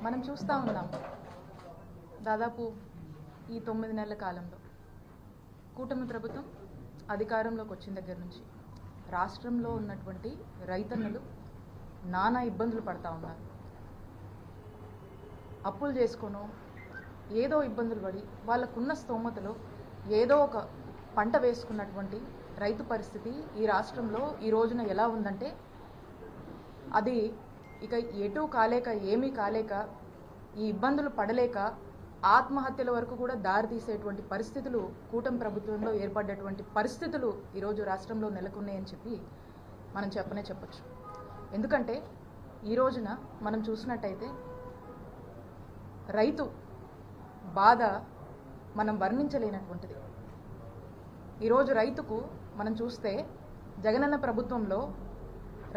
మనం చూస్తూ ఉన్నాం దాదాపు ఈ 9 నెలల కాలంలో కూటమి ప్రభుత్వం అధికారంలోకి వచ్చిన దగ్గర నుంచి రాష్ట్రంలో ఉన్నటువంటి రైతన్నలు నానా ఇబ్బందులు పడతా ఉన్నారు. అప్పులు చేసుకోను ఏదో ఇబ్బందులు పడి వాళ్ళకున్న స్తోమతలో ఏదో ఒక పంట వేసుకున్నటువంటి రైతు పరిస్థితి ఈ రాష్ట్రంలో ఈ రోజున ఎలా ఉందంటే అది ఇక ఎటు కాలేక ఏమీ కాలేక ఈ ఇబ్బందులు పడలేక ఆత్మహత్యల వరకు కూడా దారి తీసేటువంటి పరిస్థితులు కూటమి ప్రభుత్వంలో ఏర్పడ్డటువంటి పరిస్థితులు ఈరోజు రాష్ట్రంలో నెలకొన్నాయని చెప్పి మనం చెప్పొచ్చు. ఎందుకంటే ఈ రోజున మనం చూసినట్టయితే రైతు బాధ మనం వర్ణించలేనటువంటిది. ఈరోజు రైతుకు మనం చూస్తే జగనన్న ప్రభుత్వంలో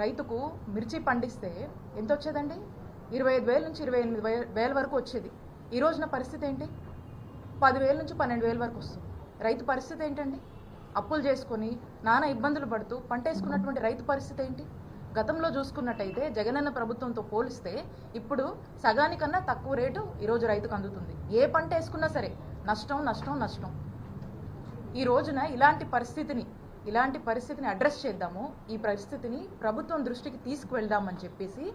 రైతుకు మిర్చి పండిస్తే ఎంత వచ్చేదండి? 25,000 నుంచి 28,000 వరకు వచ్చేది. ఈ రోజున పరిస్థితి ఏంటి? 10,000 నుంచి 12,000 వరకు వస్తుంది. రైతు పరిస్థితి ఏంటండి? అప్పులు చేసుకొని నానా ఇబ్బందులు పడుతూ పంట వేసుకున్నటువంటి రైతు పరిస్థితి ఏంటి? గతంలో చూసుకున్నట్టయితే జగనన్న ప్రభుత్వంతో పోలిస్తే ఇప్పుడు సగానికన్నా తక్కువ రేటు ఈరోజు రైతుకు అందుతుంది. ఏ పంట వేసుకున్నా సరే నష్టం నష్టం నష్టం. ఈ రోజున ఇలాంటి పరిస్థితిని అడ్రస్ చేద్దాము, ఈ పరిస్థితిని ప్రభుత్వం దృష్టికి తీసుకువెళ్దామని చెప్పేసి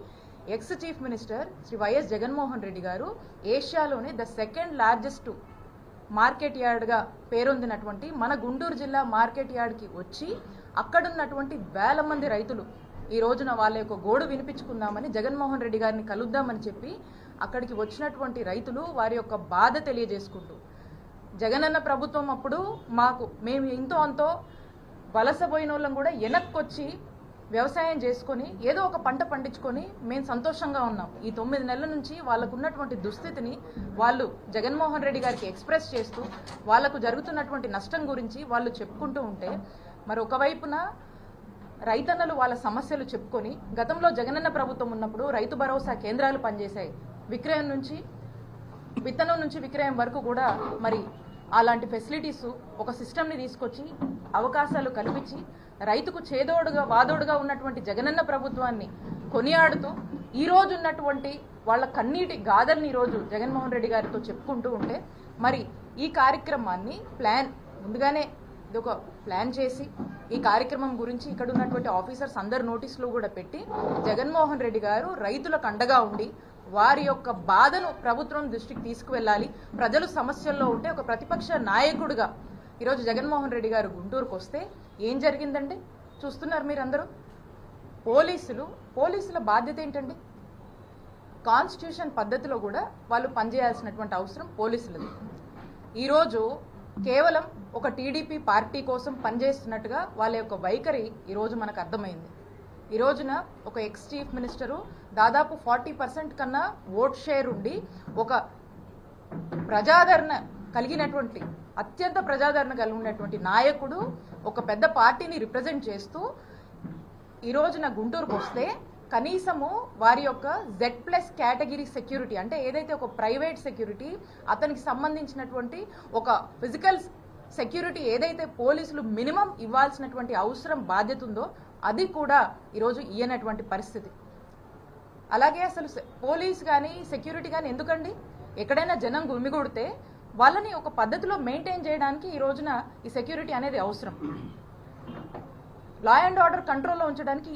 ex chief minister Shri YS Jaganmohan Reddy గారు ఏషియాలోనే ద సెకండ్ లార్జెస్ట్ మార్కెట్ యార్డ్గా పేరొందినటువంటి మన గుంటూరు జిల్లా మార్కెట్ యార్డ్కి వచ్చి అక్కడున్నటువంటి వేల మంది రైతులు ఈ రోజున వాళ్ళ యొక్క గోడు వినిపించుకుందామని జగన్మోహన్ రెడ్డి గారిని కలుద్దామని చెప్పి అక్కడికి వచ్చినటువంటి రైతులు వారి యొక్క బాధ తెలియజేసుకుంటూ జగనన్న ప్రభుత్వం అప్పుడు మేము ఇంతో అంతో వలసపోయిన వాళ్ళం కూడా వెనక్కొచ్చి వ్యవసాయం చేసుకొని ఏదో ఒక పంట పండించుకొని మేము సంతోషంగా ఉన్నాం. ఈ 9 నెలల నుంచి వాళ్ళకు ఉన్నటువంటి దుస్థితిని వాళ్ళు జగన్మోహన్ రెడ్డి గారికి ఎక్స్ప్రెస్ చేస్తూ వాళ్లకు జరుగుతున్నటువంటి నష్టం గురించి వాళ్ళు చెప్పుకుంటూ ఉంటే మరి ఒకవైపున రైతన్నలు వాళ్ళ సమస్యలు చెప్పుకొని గతంలో జగనన్న ప్రభుత్వం ఉన్నప్పుడు రైతు భరోసా కేంద్రాలు పనిచేశాయి. విత్తనం నుంచి విక్రయం వరకు కూడా మరి అలాంటి ఫెసిలిటీస్ ఒక సిస్టమ్ని తీసుకొచ్చి అవకాశాలు కల్పించి రైతుకు చేదోడుగా వాదోడుగా ఉన్నటువంటి జగనన్న ప్రభుత్వాన్ని కొనియాడుతూ ఈ రోజు ఉన్నటువంటి వాళ్ళ కన్నీటి గాథల్ని ఈరోజు జగన్మోహన్ రెడ్డి గారితో చెప్పుకుంటూ ఉంటే మరి ఈ కార్యక్రమాన్ని ముందుగానే ఇది ఒక ప్లాన్ చేసి ఈ కార్యక్రమం గురించి ఇక్కడ ఉన్నటువంటి ఆఫీసర్స్ అందరు నోటీసులు కూడా పెట్టి జగన్మోహన్ రెడ్డి గారు రైతులకు అండగా ఉండి వారి యొక్క బాధను ప్రభుత్వం దృష్టికి తీసుకువెళ్ళాలి, ప్రజలు సమస్యల్లో ఉంటే ఒక ప్రతిపక్ష నాయకుడిగా ఈరోజు జగన్మోహన్ రెడ్డి గారు గుంటూరుకు వస్తే ఏం జరిగిందండి చూస్తున్నారు మీరందరూ. పోలీసుల బాధ్యత ఏంటండి? కాన్స్టిట్యూషన్ పద్ధతిలో కూడా వాళ్ళు పనిచేయాల్సినటువంటి అవసరం పోలీసులది. ఈరోజు కేవలం ఒక టీడీపీ పార్టీ కోసం పనిచేస్తున్నట్టుగా వాళ్ళ యొక్క వైఖరి ఈరోజు మనకు అర్థమైంది. ఈ రోజున ఒక ఎక్స్ చీఫ్ మినిస్టరు దాదాపు 40% కన్నా ఓట్ షేర్ ఉండి ఒక ప్రజాదరణ కలిగినటువంటి అత్యంత ప్రజాదరణ కలిగి ఉన్నటువంటి నాయకుడు ఒక పెద్ద పార్టీని రిప్రజెంట్ చేస్తూ ఈ రోజున గుంటూరుకు వస్తే కనీసము వారి యొక్క Z+ కేటగిరీ సెక్యూరిటీ అంటే ఏదైతే ఒక ప్రైవేట్ సెక్యూరిటీ అతనికి సంబంధించినటువంటి ఒక ఫిజికల్ సెక్యూరిటీ ఏదైతే పోలీసులు మినిమం ఇవ్వాల్సినటువంటి అవసరం బాధ్యత ఉందో అది కూడా ఈరోజు ఇయ్యనటువంటి పరిస్థితి. అలాగే అసలు పోలీస్ కానీ సెక్యూరిటీ కానీ ఎందుకండి? ఎక్కడైనా జనం గుమిగూడితే వాళ్ళని ఒక పద్ధతిలో మెయింటైన్ చేయడానికి ఈ రోజున ఈ సెక్యూరిటీ అనేది అవసరం. లా అండ్ ఆర్డర్ కంట్రోల్లో ఉంచడానికి